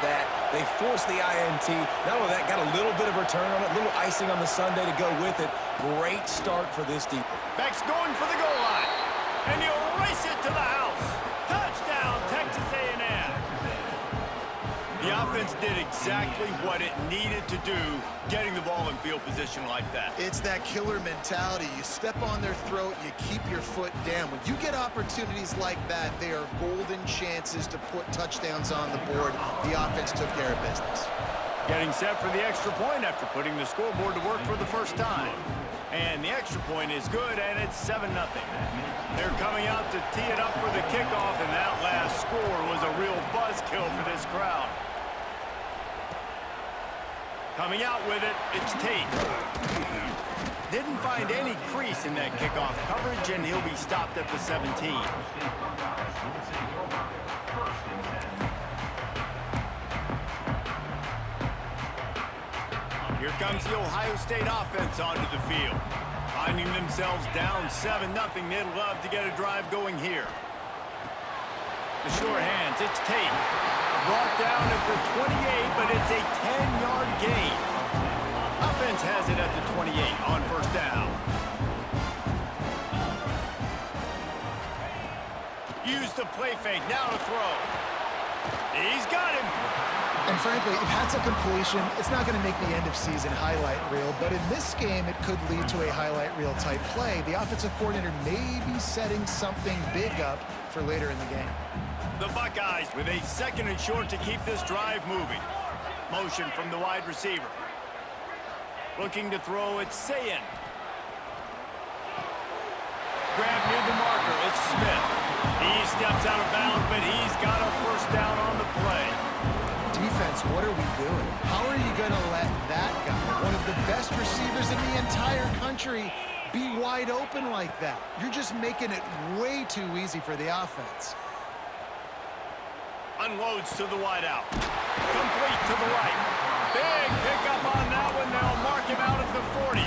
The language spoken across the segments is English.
that. They forced the INT. Not only that, got a little bit of return on it, a little icing on the sundae to go with it. Great start for this defense. Beck's going for the goal line. And he'll race it to the house. Touchdown, Texas A&M. The offense did exactly what it needed to do, getting the ball in field position like that. It's that killer mentality. You step on their throat, you keep your foot down. When you get opportunities like that, they are golden chances to put touchdowns on the board. The offense took care of business. Getting set for the extra point after putting the scoreboard to work for the first time. And the extra point is good, and it's 7-0. They're coming out to tee it up for the kickoff, and that last score was a real buzzkill for this crowd. Coming out with it, it's Tate. Didn't find any crease in that kickoff coverage, and he'll be stopped at the 17. Here comes the Ohio State offense onto the field. Finding themselves down 7-0, they'd love to get a drive going here. The sure hands, it's Tate. Brought down at the 28, but it's a 10-yard gain. Offense has it at the 28 on first down. Use the play fake, now to throw. He's got him. And frankly, if that's a completion, it's not going to make the end-of-season highlight reel. But in this game, it could lead to a highlight reel type play. The offensive coordinator may be setting something big up for later in the game. The Buckeyes with a 2nd and short to keep this drive moving. Motion from the wide receiver. Looking to throw, it's Sayin. Grab near the marker, it's Smith. He steps out of bounds, but he's got a first down on the play. Defense, what are we doing? How are you going to let that guy, one of the best receivers in the entire country, be wide open like that? You're just making it way too easy for the offense. Unloads to the wideout. Complete to the right. Big pickup on that one. They'll mark him out at the 40.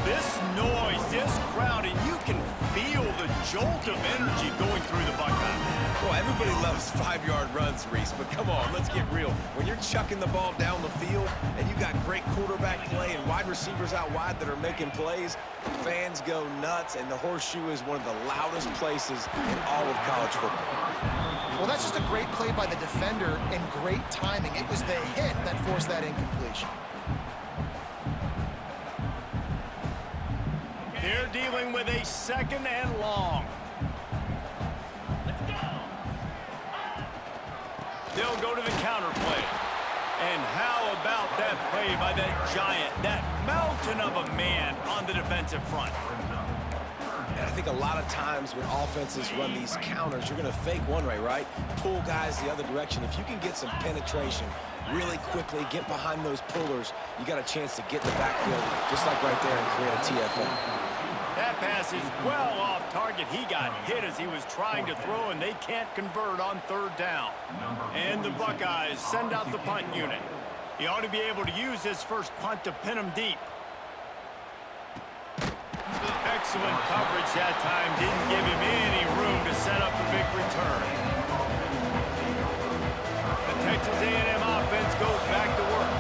This noise, this crowd, and you can feel the jolt of energy going through the Buckeyes. Well, everybody loves 5-yard runs, Reese, but come on, let's get real. When you're chucking the ball down the field and you got great quarterback play and wide receivers out wide that are making plays, fans go nuts, and the Horseshoe is one of the loudest places in all of college football. Well, that's just a great play by the defender and great timing. It was the hit that forced that incompletion. They're dealing with a 2nd and long. They'll go to the counter play. And how about that play by that giant, that mountain of a man on the defensive front? And I think a lot of times when offenses run these counters, you're going to fake one way, right? Pull guys the other direction. If you can get some penetration really quickly, get behind those pullers, you got a chance to get in the backfield, just like right there, and create a TFL. That pass is well off target. He got hit as he was trying to throw, and they can't convert on 3rd down. And the Buckeyes send out the punt unit. He ought to be able to use his first punt to pin him deep. Excellent coverage that time. Didn't give him any room to set up a big return. The Texas A&M offense goes back to work.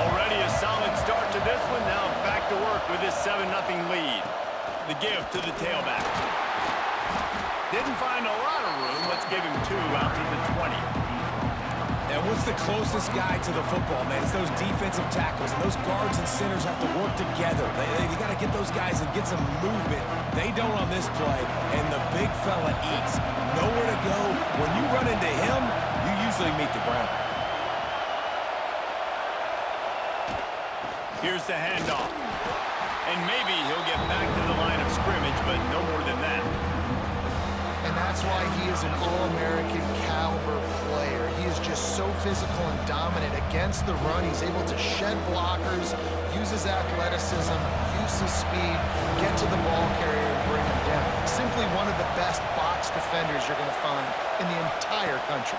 Already a solid start to this one. Now back to work with this 7-0 lead. The give to the tailback. Didn't find a lot of room. Let's give him 2 out to the 20. And what's the closest guy to the football, man? It's those defensive tackles. And those guards and centers have to work together. They got to get those guys and get some movement. They don't on this play, and the big fella eats. Nowhere to go. When you run into him, you usually meet the ground. Here's the handoff. And maybe he'll get back to the line of scrimmage, but no more than that. And that's why he is an All-American caliber player. He is just so physical and dominant against the run. He's able to shed blockers, use his athleticism, use his speed, get to the ball carrier and bring him down. Simply one of the best box defenders you're going to find in the entire country.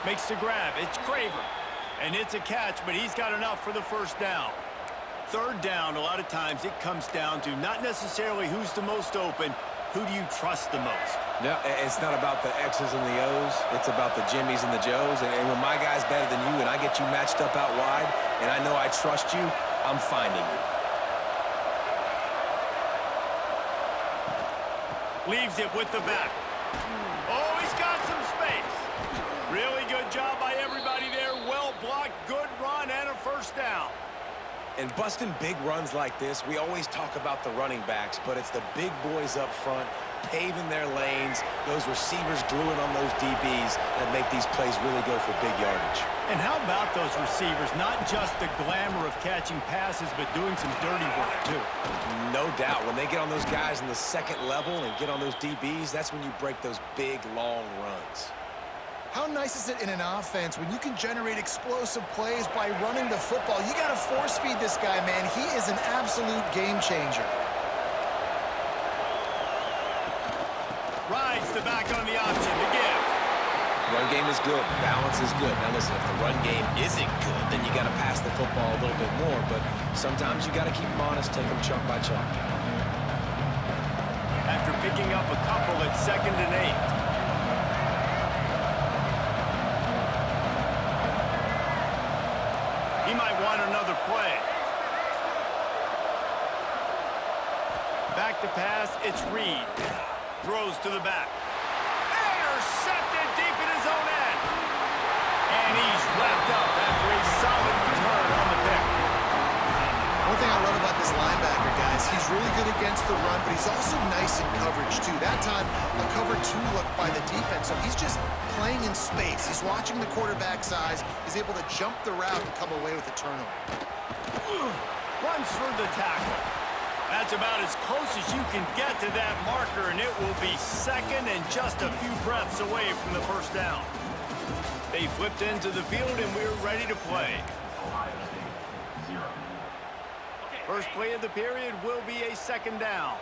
Makes the grab. It's Craver. And it's a catch, but he's got enough for the first down. 3rd down, a lot of times it comes down to not necessarily who's the most open, who do you trust the most? No, it's not about the X's and the O's. It's about the Jimmies and the Joes. And when my guy's better than you and I get you matched up out wide and I know I trust you, I'm finding you. Leaves it with the back. Oh, he's got some space. Really good job by everybody there. Well blocked, good run, and a first down. And busting big runs like this, we always talk about the running backs, but it's the big boys up front, paving their lanes, those receivers gluing on those DBs that make these plays really go for big yardage. And how about those receivers? Not just the glamour of catching passes, but doing some dirty work, too. No doubt. When they get on those guys in the second level and get on those DBs, that's when you break those big, long runs. How nice is it in an offense when you can generate explosive plays by running the football? You got to force feed this guy, man. He is an absolute game changer. Rides the back on the option to give. Run game is good. Balance is good. Now listen, if the run game isn't good, then you got to pass the football a little bit more. But sometimes you got to keep them honest, take them chunk by chunk. After picking up a couple at 2nd and 8. He might want another play. Back to pass, it's Reed. Throws to the back. Intercepted deep in his own end. And he's wrapped up after a solid return on the pick. One thing I love about this linebacker, guys, he's really good against the run, but he's also nice in coverage, too. That time, a cover 2 look by the defense, so he's just playing in space. He's watching the quarterback's eyes. He's able to jump the route and come away with a turnover. Runs for the tackle. That's about as close as you can get to that marker, and it will be 2nd and just a few breaths away from the first down. They flipped into the field, and we're ready to play. First play of the period will be a 2nd down.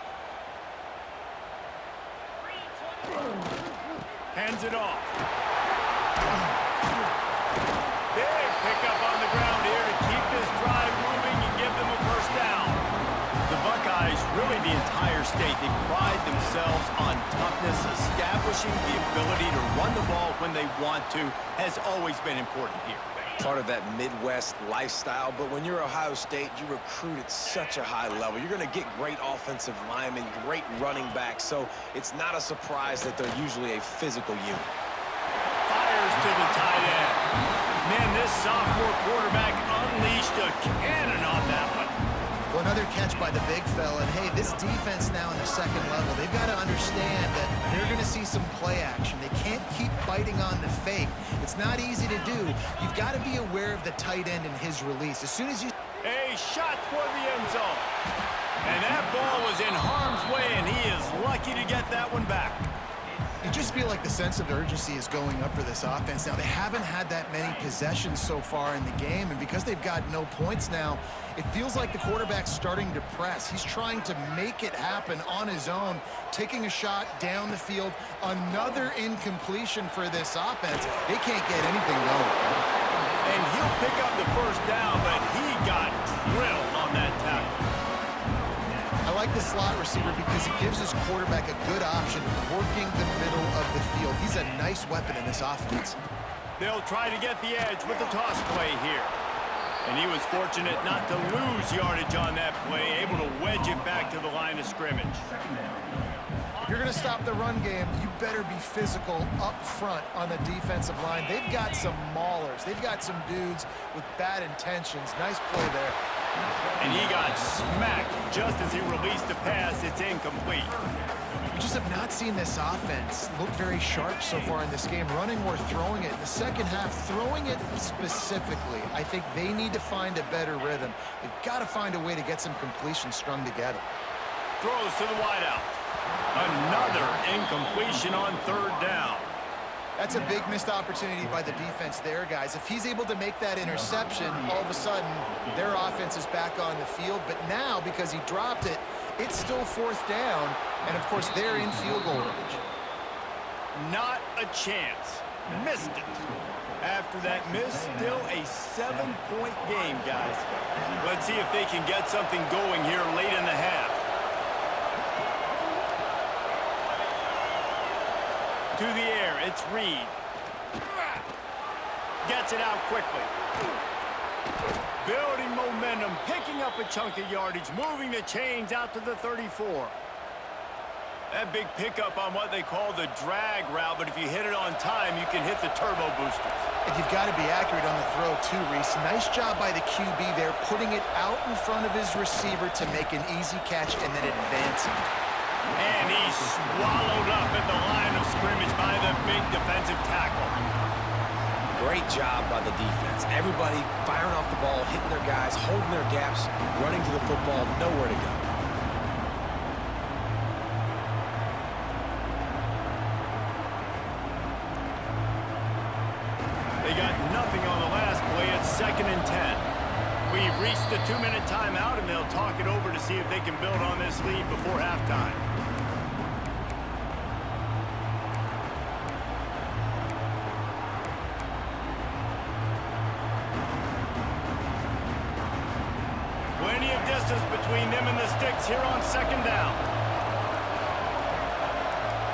Hands it off. Big pickup on the ground here to keep this drive moving and give them a first down. The Buckeyes, really the entire state, they pride themselves on toughness. Establishing the ability to run the ball when they want to has always been important here. Part of that Midwest lifestyle, but when you're Ohio State, you recruit at such a high level. You're going to get great offensive linemen, great running backs, so it's not a surprise that they're usually a physical unit. Fires to the tight end. Man, this sophomore quarterback unleashed a cannon on that one. Well, another catch by the big fella, and hey, this defense now in the second level, they've got to understand that they're going to see some play action. They can't keep biting on the fake. It's not easy to do. You've got to be aware of the tight end and his release. As soon as you... A shot toward the end zone. And that ball was in harm's way, and he is lucky to get that one back. You just feel like the sense of urgency is going up for this offense. Now, they haven't had that many possessions so far in the game, and because they've got no points now, it feels like the quarterback's starting to press. He's trying to make it happen on his own, taking a shot down the field. Another incompletion for this offense. They can't get anything going. And he'll pick up the first down, but he got drilled on that tackle. I like the slot receiver because he gives his quarterback a good option working the middle of the field. He's a nice weapon in this offense. They'll try to get the edge with the toss play here. And he was fortunate not to lose yardage on that play, able to wedge it back to the line of scrimmage. If you're going to stop the run game, you better be physical up front on the defensive line. They've got some maulers. They've got some dudes with bad intentions. Nice play there. And he got smacked just as he released the pass. It's incomplete. We just have not seen this offense look very sharp so far in this game, running or throwing it. In the second half, throwing it specifically, I think they need to find a better rhythm. They've got to find a way to get some completions strung together. Throws to the wideout. Another incompletion on 3rd down. That's a big missed opportunity by the defense there, guys. If he's able to make that interception, all of a sudden, their offense is back on the field. But now, because he dropped it, it's still 4th down. And, of course, they're in field goal range. Not a chance. Missed it. After that miss, still a 7-point game, guys. Let's see if they can get something going here late in the half. To the air, it's Reed. Gets it out quickly. Building momentum, picking up a chunk of yardage, moving the chains out to the 34. That big pickup on what they call the drag route, but if you hit it on time, you can hit the turbo boosters. And you've got to be accurate on the throw too, Reese. Nice job by the QB there, putting it out in front of his receiver to make an easy catch and then advancing. And he's swallowed up at the line of scrimmage by the big defensive tackle. Great job by the defense. Everybody firing off the ball, hitting their guys, holding their gaps, running to the football, nowhere to go. They got nothing on the last play. It's 2nd and 10. We've reached the 2-minute timeout, and they'll talk it over to see if they can build on this lead before halftime. Plenty of distance between them and the sticks here on 2nd down.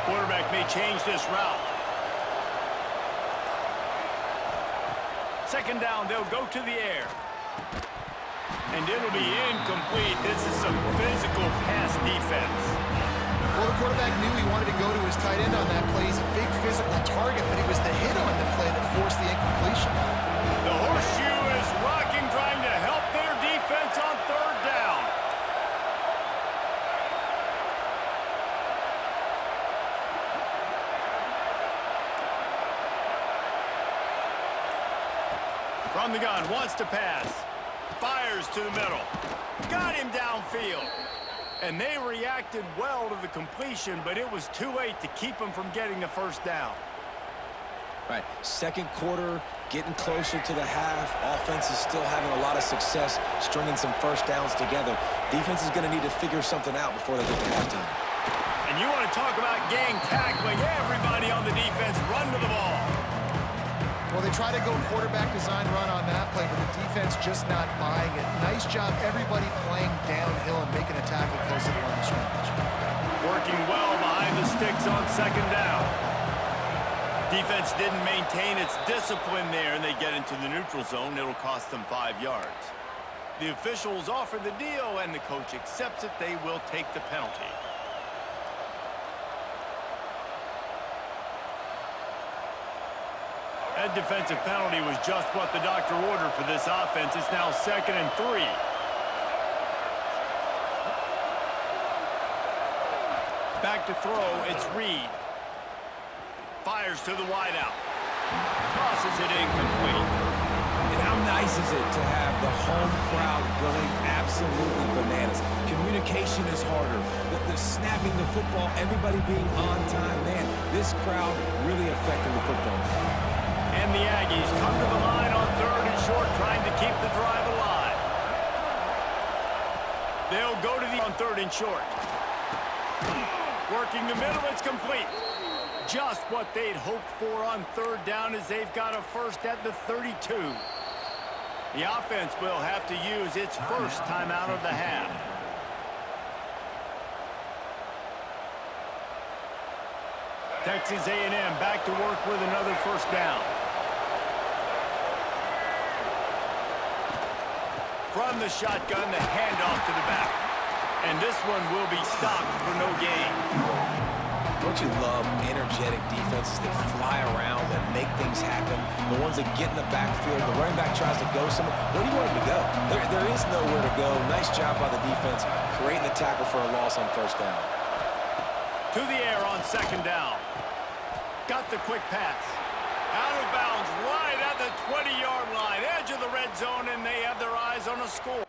Quarterback may change this route. 2nd down, they'll go to the air. And it'll be incomplete. This is some physical pass defense. Well, the quarterback knew he wanted to go to his tight end on that play. He's a big physical target, but it was the hit on the play that forced the incompletion. The horseshoe is rocking, trying to help their defense on 3rd down. From the gun, wants to pass. Fires to the middle. Got him downfield. And they reacted well to the completion, but it was too late to keep him from getting the 1st down. Right, 2nd quarter, getting closer to the half. Offense is still having a lot of success stringing some 1st downs together. Defense is going to need to figure something out before they get to halftime. And you want to talk about gang tackling. Everybody on the defense run to the ball. Well, they try to go quarterback design run on that play, but the defense just not buying it. Nice job, everybody playing downhill and making a tackle close to the line of scrimmage. Working well behind the sticks on 2nd down. Defense didn't maintain its discipline there, and they get into the neutral zone. It'll cost them 5 yards. The officials offer the deal, and the coach accepts it. They will take the penalty. That defensive penalty was just what the doctor ordered for this offense. It's now 2nd and 3. Back to throw, it's Reed. Fires to the wideout. Tosses it incomplete. And how nice is it to have the home crowd going absolutely bananas? Communication is harder. The snapping the football, everybody being on time. Man, this crowd really affecting the football. And the Aggies come to the line on 3rd and short, trying to keep the drive alive. They'll go to the on 3rd and short. Working the middle, it's complete. Just what they'd hoped for on 3rd down, as they've got a 1st at the 32. The offense will have to use its 1st timeout of the half. Texas A&M back to work with another 1st down. From the shotgun, the handoff to the back. And this one will be stopped for no gain. Don't you love energetic defenses that fly around, that make things happen? The ones that get in the backfield, the running back tries to go somewhere. Where do you want him to go? There is nowhere to go. Nice job by the defense, creating the tackle for a loss on 1st down. To the air on 2nd down. Got the quick pass. Out of bounds, right at the 20-yard line, edge of the red zone, and they have their eyes on a score.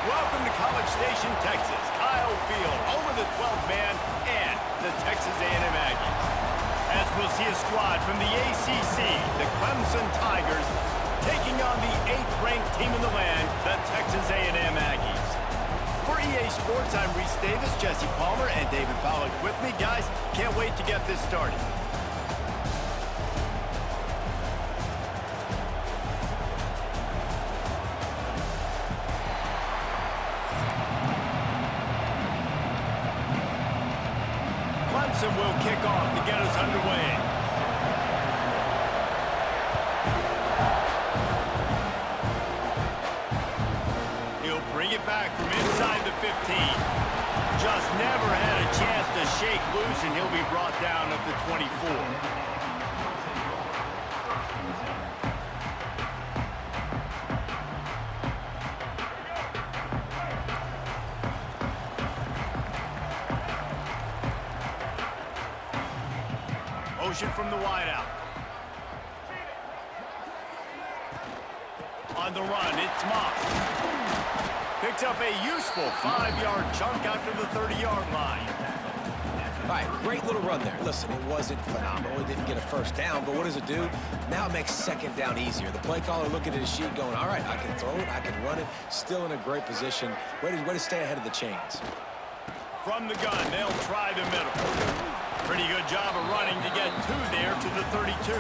Welcome to College Station, Texas. Kyle Field, home of the 12th man and the Texas A&M Aggies. As we'll see a squad from the ACC, the Clemson Tigers, taking on the 8th-ranked team in the land, the Texas A&M Aggies. For EA Sports, I'm Reese Davis, Jesse Palmer, and David Pollack with me. Guys, can't wait to get this started. Clemson will kick off to get us underway. He'll bring it back from inside the 15. Just never had a chance to shake loose, and he'll be brought down at the 24. Motion from the wideout. On the run, it's Moss. Picks up a useful 5-yard chunk after the 30-yard line. All right, great little run there. Listen, it wasn't phenomenal. It didn't get a first down, but what does it do? Now it makes second down easier. The play caller looking at his sheet going, all right, I can throw it, I can run it. Still in a great position. Way to stay ahead of the chains. From the gun, they'll try the middle. Pretty good job of running to get there to the 32.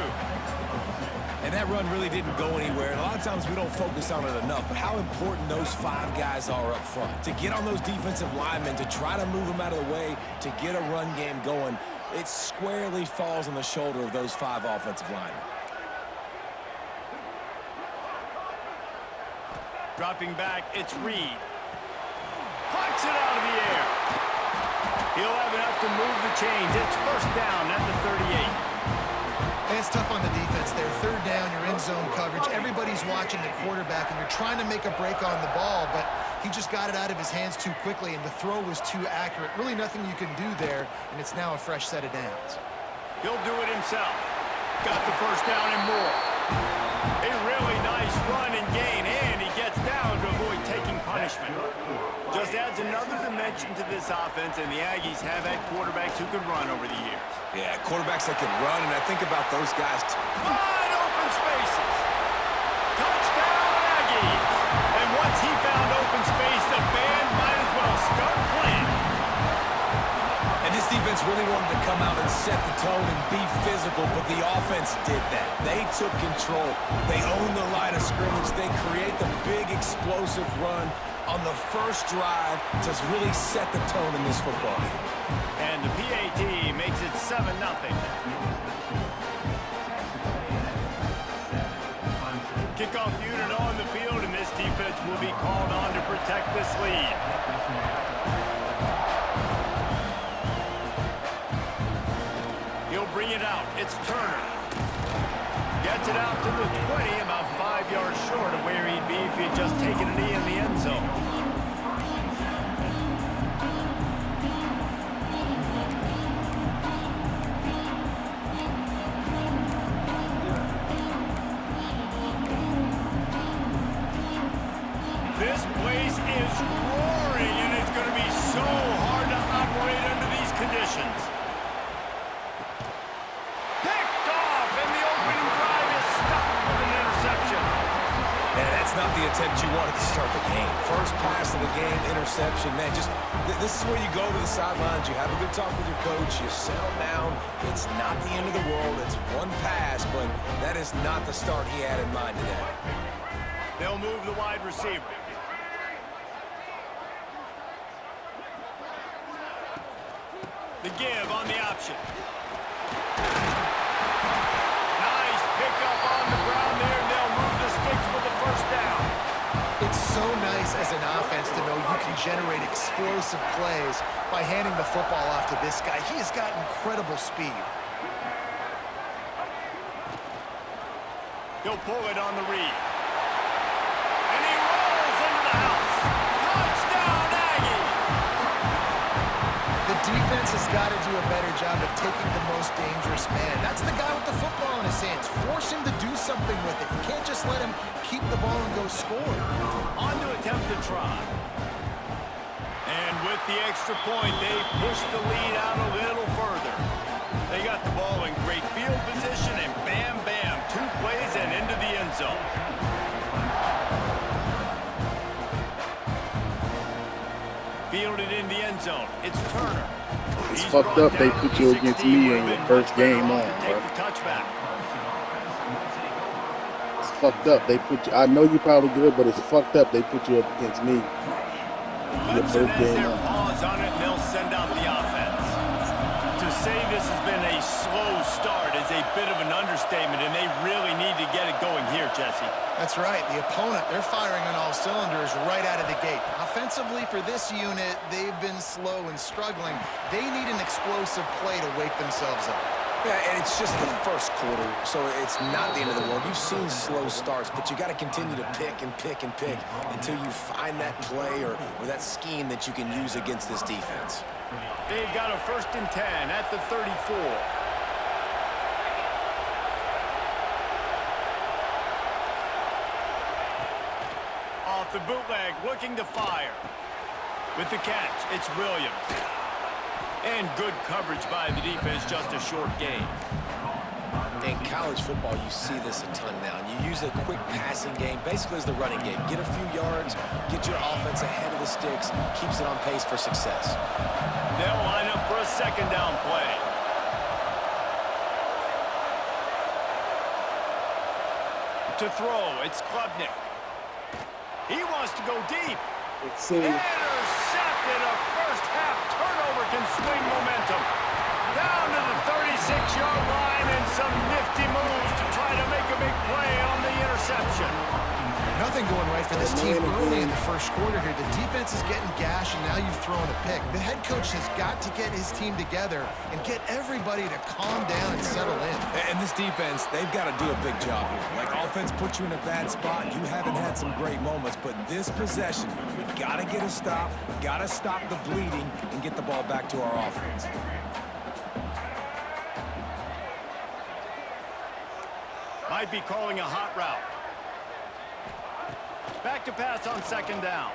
And that run really didn't go anywhere. And a lot of times we don't focus on it enough, but how important those 5 guys are up front. To get on those defensive linemen, to try to move them out of the way, to get a run game going, it squarely falls on the shoulder of those 5 offensive linemen. Dropping back, it's Reed. Plucks it out of the air. He'll have enough to move the chains. It's first down at the 38. And it's tough on the defense there. Third down, you're in zone coverage. Everybody's watching the quarterback, and you're trying to make a break on the ball, but he just got it out of his hands too quickly, and the throw was too accurate. Really nothing you can do there, and it's now a fresh set of downs. He'll do it himself. Got the first down and more. A really nice run and gain, and he gets down to avoid taking punishment. Just adds another dimension to this offense, and the Aggies have had quarterbacks who can run over the years. Yeah, quarterbacks that can run, and I think about those guys. Wide open spaces. Touchdown, Aggies. And once he found open space, the band might as well start playing. And this defense really wanted to come out and set the tone and be physical, but the offense did that. They took control. They owned the line of scrimmage. They create the big explosive run on the first drive to really set the tone in this football game. And the PAT makes it 7-0. Kickoff unit on the field, and this defense will be called on to protect this lead. He'll bring it out. It's Turner. Gets it out to the 20, about 5 yards short of where he'd be if he'd just taken a knee in the end zone. This place is roaring, and it's going to be so hard to operate under these conditions. Picked off, and the opening drive is stopped with an interception. Man, that's not the attempt you wanted to start the game. First pass of the game, interception. Man, this is where you go to the sidelines. You have a good talk with your coach. You settle down. It's not the end of the world. It's one pass, but that is not the start he had in mind today. They'll move the wide receiver. The give on the option. Nice pickup on the ground there, and they'll move the sticks for the first down. It's so nice as an offense to know you can generate explosive plays by handing the football off to this guy. He has got incredible speed. He'll pull it on the read. And he rolls into the house. Touchdown, Aggies! The defense has got to do a better job of taking the most dangerous man. That's the guy with the football in his hands. Force him to do something with it. You can't just let him keep the ball and go score. On to attempt to try. the extra point, they push the lead out a little further. They got the ball in great field position, and bam, bam, 2 plays and into the end zone. Fielded in the end zone. It's Turner. It's fucked up they put you against me in your first game on, bro. It's fucked up. They put you. I know you're probably good, but it's fucked up. They put you up against me. Your first game on. Pause on it, and they'll send out the offense. To say this has been a slow start is a bit of an understatement, and they really need to get it going here, Jesse. That's right. The opponent, they're firing on all cylinders right out of the gate. Offensively, for this unit, they've been slow and struggling. They need an explosive play to wake themselves up. Yeah, and it's just the first quarter, so it's not the end of the world. You've seen slow starts, but you got to continue to pick and pick and pick until you find that play or that scheme that you can use against this defense. They've got a 1st and 10 at the 34. Off the bootleg, looking to fire. With the catch, it's Williams. And good coverage by the defense, just a short gain. In college football, you see this a ton now. And you use a quick passing game, basically as the running game. Get a few yards, get your offense ahead of the sticks, keeps it on pace for success. They'll line up for a 2nd down play. To throw, it's Klubnik. He wants to go deep. Intercepted. A first-half turnover can swing momentum. Down to the 36-yard line and some nifty moves to try to make a big play on the interception. Nothing going right for this team early in the first quarter here. The defense is getting gashed, and now you've thrown a pick. The head coach has got to get his team together and get everybody to calm down and settle in. And this defense, they've got to do a big job here. Like, offense puts you in a bad spot. You haven't had some great moments, but this possession, we've got to get a stop, got to stop the bleeding, and get the ball back to our offense. Might be calling a hot route. Back to pass on 2nd down.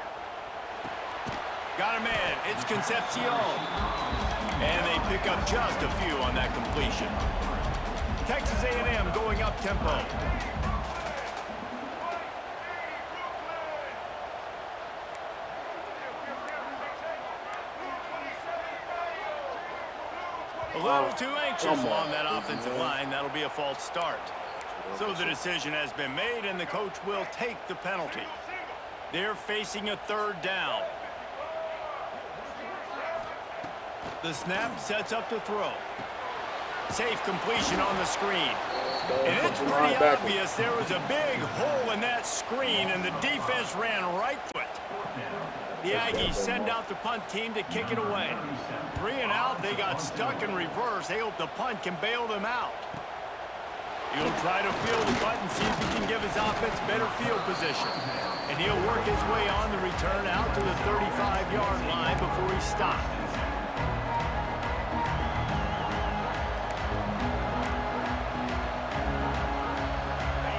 Got him in. It's Concepcion. And they pick up just a few on that completion. Texas A&M going up tempo. A little too anxious on that offensive line. That'll be a false start. So the decision has been made, and the coach will take the penalty. They're facing a 3rd down. The snap sets up the throw. Safe completion on the screen. And it's pretty obvious there was a big hole in that screen, and the defense ran right through it. The Aggies send out the punt team to kick it away. 3 and out, they got stuck in reverse. They hope the punt can bail them out. He'll try to field the punt and see if he can give his offense better field position. And he'll work his way on the return out to the 35-yard line before he stops.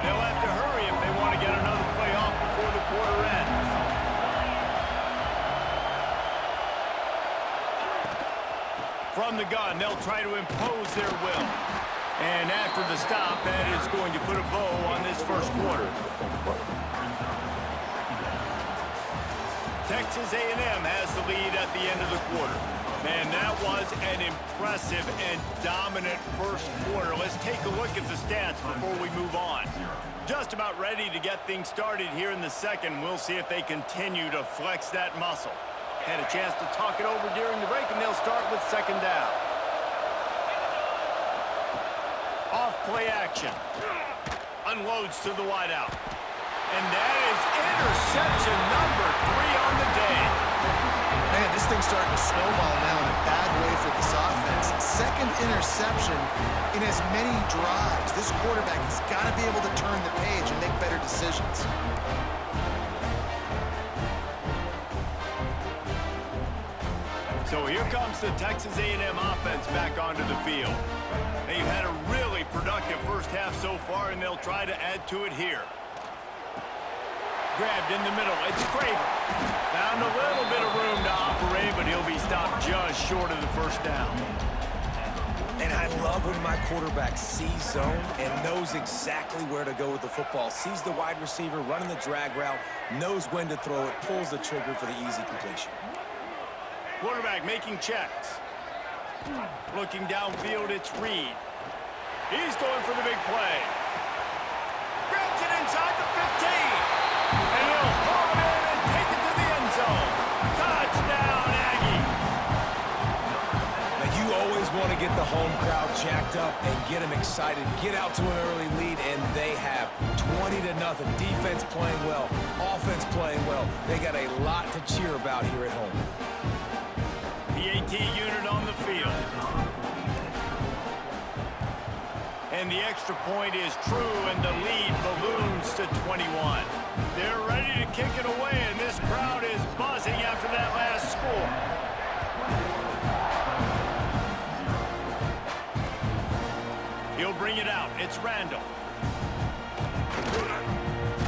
They'll have to hurry if they want to get another play off before the quarter ends. From the gun, they'll try to impose their will. And after the stop, that is going to put a bow on this first quarter. Texas A&M has the lead at the end of the quarter. Man, that was an impressive and dominant first quarter. Let's take a look at the stats before we move on. Just about ready to get things started here in the second. We'll see if they continue to flex that muscle. Had a chance to talk it over during the break, and they'll start with 2nd down. Off play action. Unloads to the wideout. And that is interception number 3 on the day. Man, this thing's starting to snowball now in a bad way for this offense. 2nd interception in as many drives. This quarterback has got to be able to turn the page and make better decisions. So here comes the Texas A&M offense back onto the field. They've had a really productive first half so far, and they'll try to add to it here. Grabbed in the middle. It's Craver. Found a little bit of room to operate, but he'll stopped just short of the first down. And I love when my quarterback sees zone and knows exactly where to go with the football. Sees the wide receiver running the drag route, knows when to throw it, pulls the trigger for the easy completion. Quarterback making checks. Looking downfield, it's Reed. He's going for the big play. Grabs it inside the 15. And he'll haul it in and take it to the end zone. Touchdown, Aggie. Now, you always want to get the home crowd jacked up and get them excited. Get out to an early lead, and they have 20-0. Defense playing well. Offense playing well. They got a lot to cheer about here at home. The AT unit on the field. And the extra point is true, and the lead balloons to 21. They're ready to kick it away, and this crowd is buzzing after that last score. He'll bring it out. It's Randall.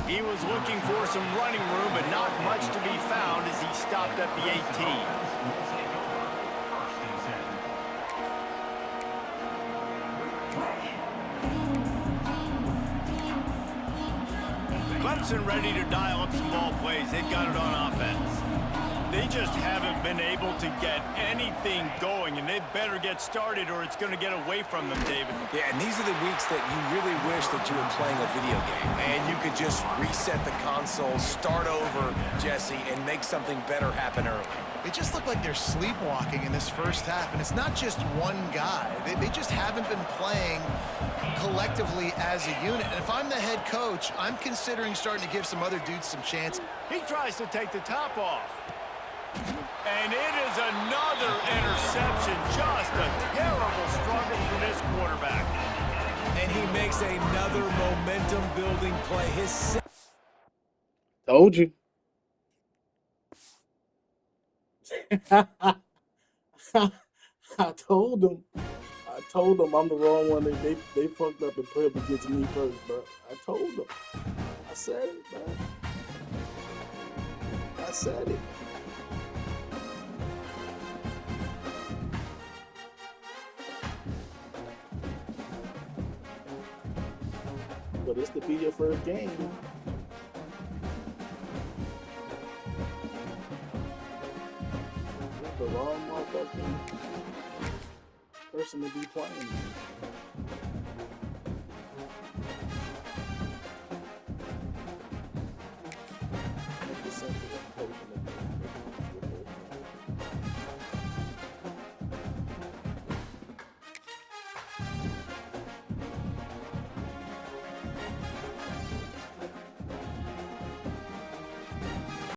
He was looking for some running room, but not much to be found as he stopped at the 18. Clemson ready to dial up some ball plays. They've got it on offense. They just haven't been able to get anything going, and they better get started or it's going to get away from them, David. Yeah, and these are the weeks that you really wish that you were playing a video game and you could just reset the console, start over, Jesse, and make something better happen early. They just look like they're sleepwalking in this first half, and it's not just one guy. They just haven't been playing collectively as a unit. And if I'm the head coach, I'm considering starting to give some other dudes some chance. He tries to take the top off. And it is another interception. Just a terrible struggle for this quarterback. And he makes another momentum-building play. Told you. I told them I'm the wrong one. They fucked up and put up against me first, but I told them. I said it, man. I said it. But this could be your first game. You're the wrong motherfucking person to be playing.